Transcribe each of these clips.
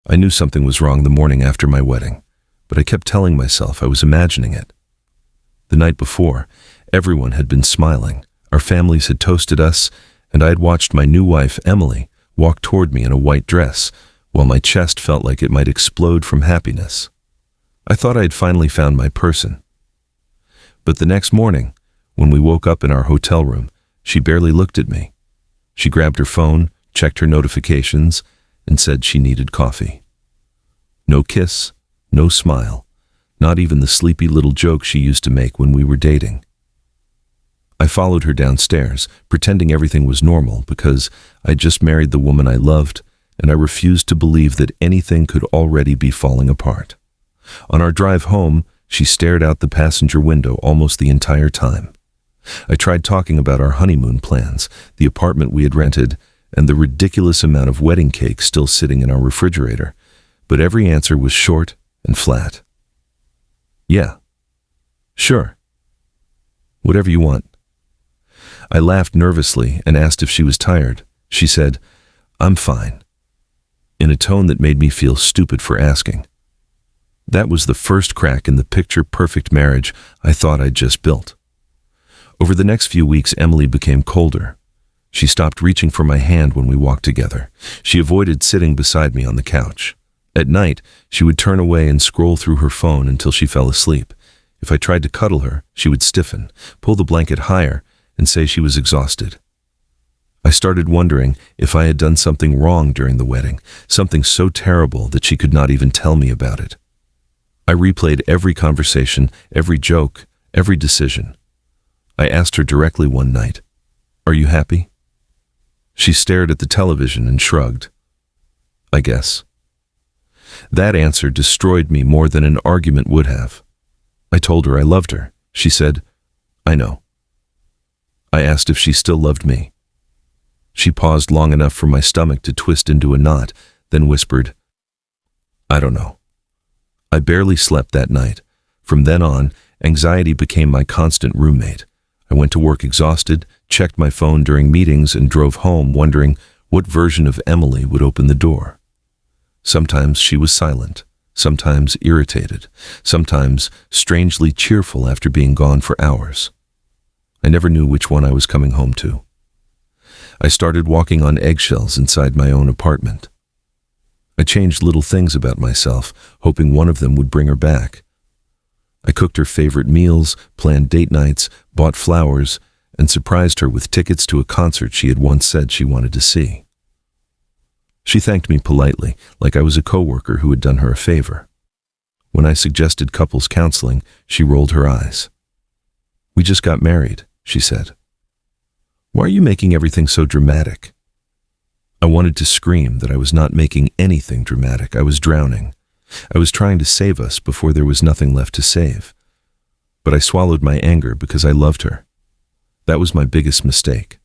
I knew something was wrong the morning after my wedding, but I kept telling myself I was imagining it. The night before, everyone had been smiling, our families had toasted us, and I had watched my new wife, Emily, walk toward me in a white dress, while my chest felt like it might explode from happiness. I thought I had finally found my person. But the next morning, when we woke up in our hotel room, she barely looked at me. She grabbed her phone, checked her notifications, and said she needed coffee. No kiss, no smile, not even the sleepy little joke she used to make when we were dating. I followed her downstairs, pretending everything was normal because I'd just married the woman I loved, and I refused to believe that anything could already be falling apart. On our drive home, she stared out the passenger window almost the entire time. I tried talking about our honeymoon plans, the apartment we had rented, and the ridiculous amount of wedding cake still sitting in our refrigerator, but every answer was short and flat. Yeah. Sure. Whatever you want. I laughed nervously and asked if she was tired. She said, "I'm fine," in a tone that made me feel stupid for asking. That was the first crack in the picture-perfect marriage I thought I'd just built. Over the next few weeks, Emily became colder. She stopped reaching for my hand when we walked together. She avoided sitting beside me on the couch. At night, she would turn away and scroll through her phone until she fell asleep. If I tried to cuddle her, she would stiffen, pull the blanket higher, and say she was exhausted. I started wondering if I had done something wrong during the wedding, something so terrible that she could not even tell me about it. I replayed every conversation, every joke, every decision. I asked her directly one night, "Are you happy?" She stared at the television and shrugged. "I guess." That answer destroyed me more than an argument would have. I told her I loved her. She said, "I know." I asked if she still loved me. She paused long enough for my stomach to twist into a knot, then whispered, "I don't know." I barely slept that night. From then on, anxiety became my constant roommate. I went to work exhausted, checked my phone during meetings, and drove home wondering what version of Emily would open the door. Sometimes she was silent, sometimes irritated, sometimes strangely cheerful after being gone for hours. I never knew which one I was coming home to. I started walking on eggshells inside my own apartment. I changed little things about myself, hoping one of them would bring her back. I cooked her favorite meals, planned date nights, bought flowers, and surprised her with tickets to a concert she had once said she wanted to see. She thanked me politely, like I was a coworker who had done her a favor. When I suggested couples counseling, she rolled her eyes. "We just got married," she said. "Why are you making everything so dramatic?" I wanted to scream that I was not making anything dramatic. I was drowning. I was trying to save us before there was nothing left to save. But I swallowed my anger because I loved her. That was my biggest mistake.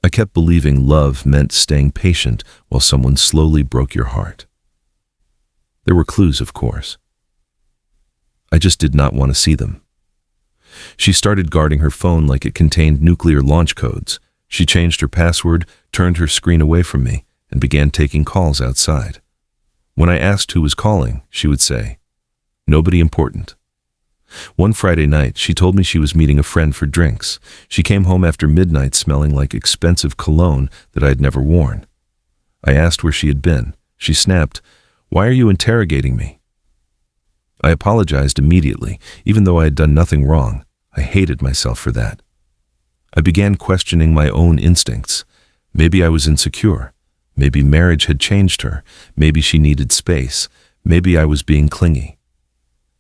I kept believing love meant staying patient while someone slowly broke your heart. There were clues, of course. I just did not want to see them. She started guarding her phone like it contained nuclear launch codes. She changed her password, turned her screen away from me, and began taking calls outside. When I asked who was calling, she would say, "Nobody important." One Friday night, she told me she was meeting a friend for drinks. She came home after midnight smelling like expensive cologne that I had never worn. I asked where she had been. She snapped, "Why are you interrogating me?" I apologized immediately, even though I had done nothing wrong. I hated myself for that. I began questioning my own instincts. Maybe I was insecure. Maybe marriage had changed her. Maybe she needed space. Maybe I was being clingy.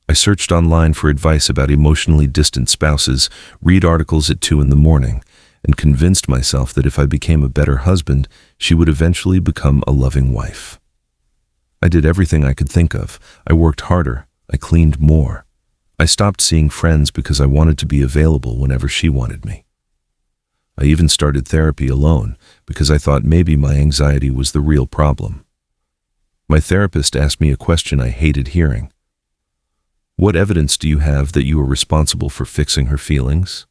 I searched online for advice about emotionally distant spouses, read articles at 2 a.m, and convinced myself that if I became a better husband, she would eventually become a loving wife. I did everything I could think of. I worked harder. I cleaned more. I stopped seeing friends because I wanted to be available whenever she wanted me. I even started therapy alone because I thought maybe my anxiety was the real problem. My therapist asked me a question I hated hearing. "What evidence do you have that you are responsible for fixing her feelings?"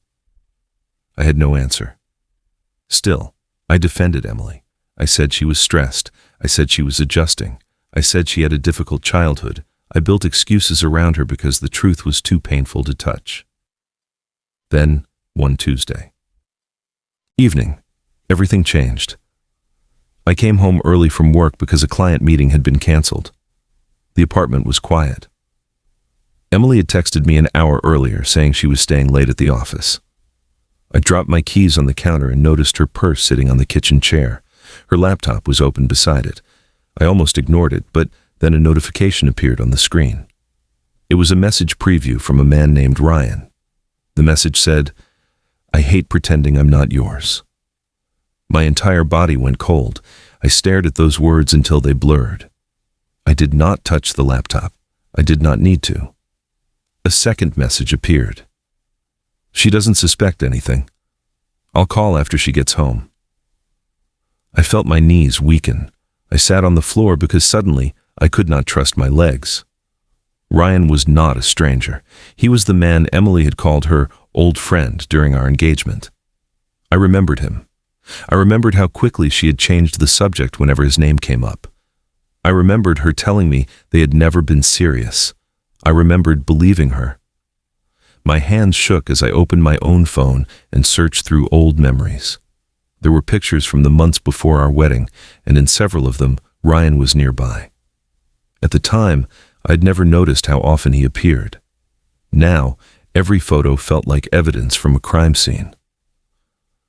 I had no answer. Still, I defended Emily. I said she was stressed. I said she was adjusting. I said she had a difficult childhood. I built excuses around her because the truth was too painful to touch. Then, one Tuesday evening, everything changed. I came home early from work because a client meeting had been canceled. The apartment was quiet. Emily had texted me an hour earlier saying she was staying late at the office. I dropped my keys on the counter and noticed her purse sitting on the kitchen chair. Her laptop was open beside it. I almost ignored it, but then a notification appeared on the screen. It was a message preview from a man named Ryan. The message said, "I hate pretending I'm not yours." My entire body went cold. I stared at those words until they blurred. I did not touch the laptop. I did not need to. A second message appeared. "She doesn't suspect anything. I'll call after she gets home." I felt my knees weaken. I sat on the floor because suddenly I could not trust my legs. Ryan was not a stranger. He was the man Emily had called her old friend during our engagement. I remembered him. I remembered how quickly she had changed the subject whenever his name came up. I remembered her telling me they had never been serious. I remembered believing her. My hands shook as I opened my own phone and searched through old memories. There were pictures from the months before our wedding, and in several of them, Ryan was nearby. At the time, I'd never noticed how often he appeared. Now, every photo felt like evidence from a crime scene.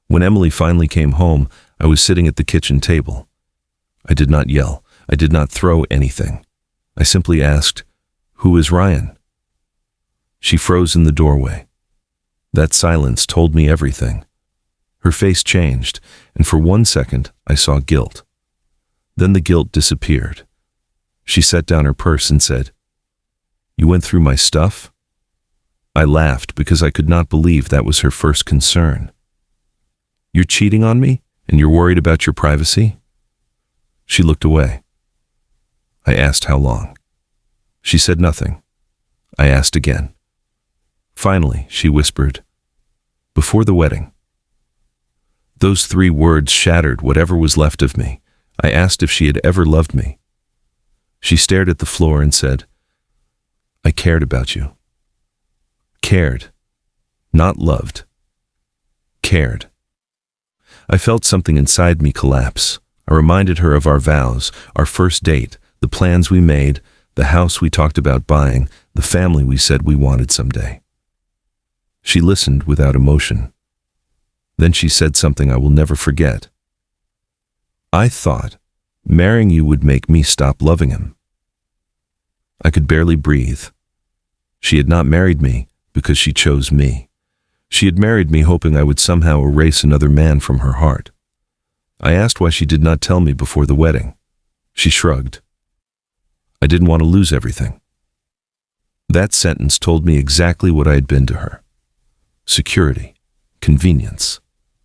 When Emily finally came home, I was sitting at the kitchen table. I did not yell. I did not throw anything. I simply asked, "Who is Ryan?" She froze in the doorway. That silence told me everything. Her face changed, and for 1 second, I saw guilt. Then the guilt disappeared. She set down her purse and said, "You went through my stuff?" I laughed because I could not believe that was her first concern. "You're cheating on me, and you're worried about your privacy?" She looked away. I asked how long. She said nothing. I asked again. Finally, she whispered, "Before the wedding." Those 3 words shattered whatever was left of me. I asked if she had ever loved me. She stared at the floor and said, "I cared about you." Cared. Not loved. Cared. I felt something inside me collapse. I reminded her of our vows, our first date, the plans we made, the house we talked about buying, the family we said we wanted someday. She listened without emotion. Then she said something I will never forget. "I thought marrying you would make me stop loving him." I could barely breathe. She had not married me because she chose me. She had married me hoping I would somehow erase another man from her heart. I asked why she did not tell me before the wedding. She shrugged. I didn't want to lose everything. That sentence told me exactly what I had been to her. Security, convenience,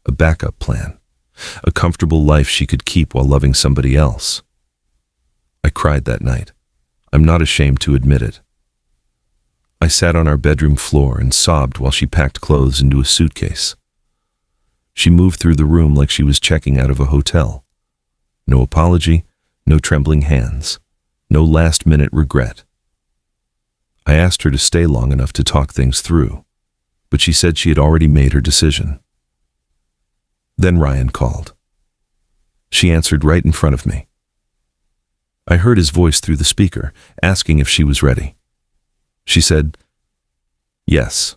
a backup plan, a comfortable life she could keep while loving somebody else. I cried that night. I'm not ashamed to admit it. I sat on our bedroom floor and sobbed while she packed clothes into a suitcase. She moved through the room like she was checking out of a hotel. No apology, no trembling hands, no last-minute regret. I asked her to stay long enough to talk things through, but she said she had already made her decision. Then Ryan called. She answered right in front of me. I heard his voice through the speaker, asking if she was ready. She said, "Yes."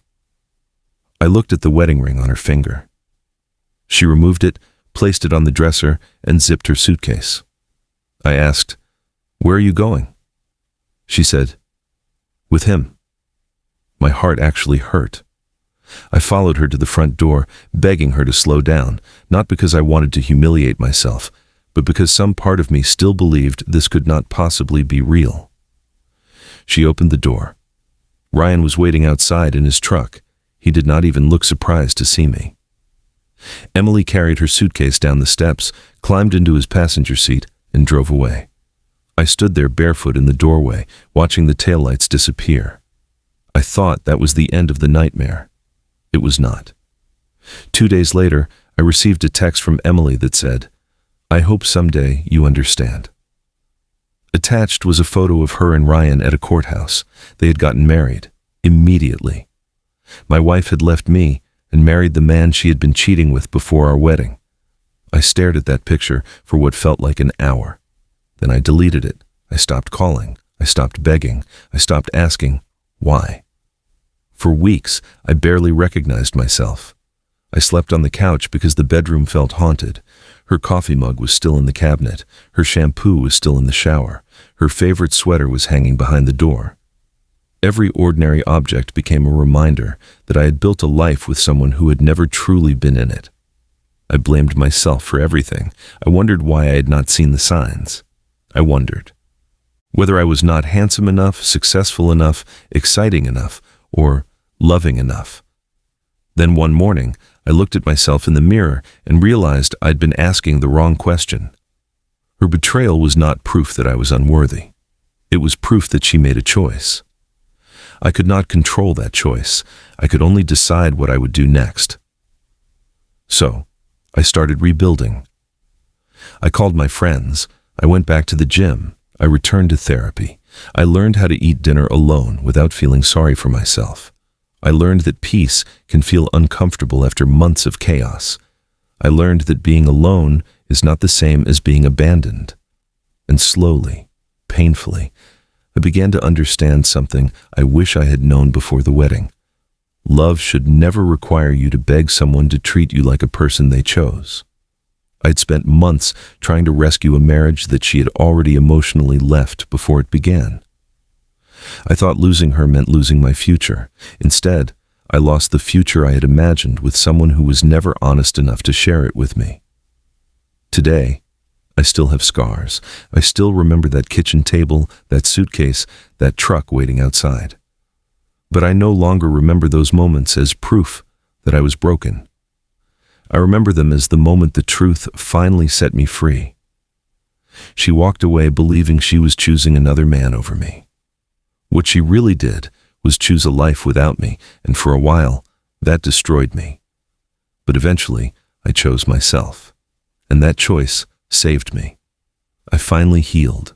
I looked at the wedding ring on her finger. She removed it, placed it on the dresser, and zipped her suitcase. I asked, "Where are you going?" She said, "With him." My heart actually hurt. I followed her to the front door, begging her to slow down, not because I wanted to humiliate myself, but because some part of me still believed this could not possibly be real. She opened the door. Ryan was waiting outside in his truck. He did not even look surprised to see me. Emily carried her suitcase down the steps, climbed into his passenger seat, and drove away. I stood there barefoot in the doorway, watching the taillights disappear. I thought that was the end of the nightmare. It was not. 2 days later, I received a text from Emily that said, "I hope someday you understand." Attached was a photo of her and Ryan at a courthouse. They had gotten married. Immediately. My wife had left me and married the man she had been cheating with before our wedding. I stared at that picture for what felt like an hour. Then I deleted it. I stopped calling. I stopped begging. I stopped asking, why? For weeks, I barely recognized myself. I slept on the couch because the bedroom felt haunted. Her coffee mug was still in the cabinet. Her shampoo was still in the shower. Her favorite sweater was hanging behind the door. Every ordinary object became a reminder that I had built a life with someone who had never truly been in it. I blamed myself for everything. I wondered why I had not seen the signs. I wondered whether I was not handsome enough, successful enough, exciting enough, or loving enough. Then one morning, I looked at myself in the mirror and realized I'd been asking the wrong question. Her betrayal was not proof that I was unworthy. It was proof that she made a choice. I could not control that choice. I could only decide what I would do next. So, I started rebuilding. I called my friends. I went back to the gym. I returned to therapy. I learned how to eat dinner alone without feeling sorry for myself. I learned that peace can feel uncomfortable after months of chaos. I learned that being alone is not the same as being abandoned. And slowly, painfully, I began to understand something I wish I had known before the wedding. Love should never require you to beg someone to treat you like a person they chose. I'd spent months trying to rescue a marriage that she had already emotionally left before it began. I thought losing her meant losing my future. Instead, I lost the future I had imagined with someone who was never honest enough to share it with me. Today, I still have scars. I still remember that kitchen table, that suitcase, that truck waiting outside. But I no longer remember those moments as proof that I was broken. I remember them as the moment the truth finally set me free. She walked away believing she was choosing another man over me. What she really did was choose a life without me, and for a while, that destroyed me. But eventually, I chose myself, and that choice saved me. I finally healed.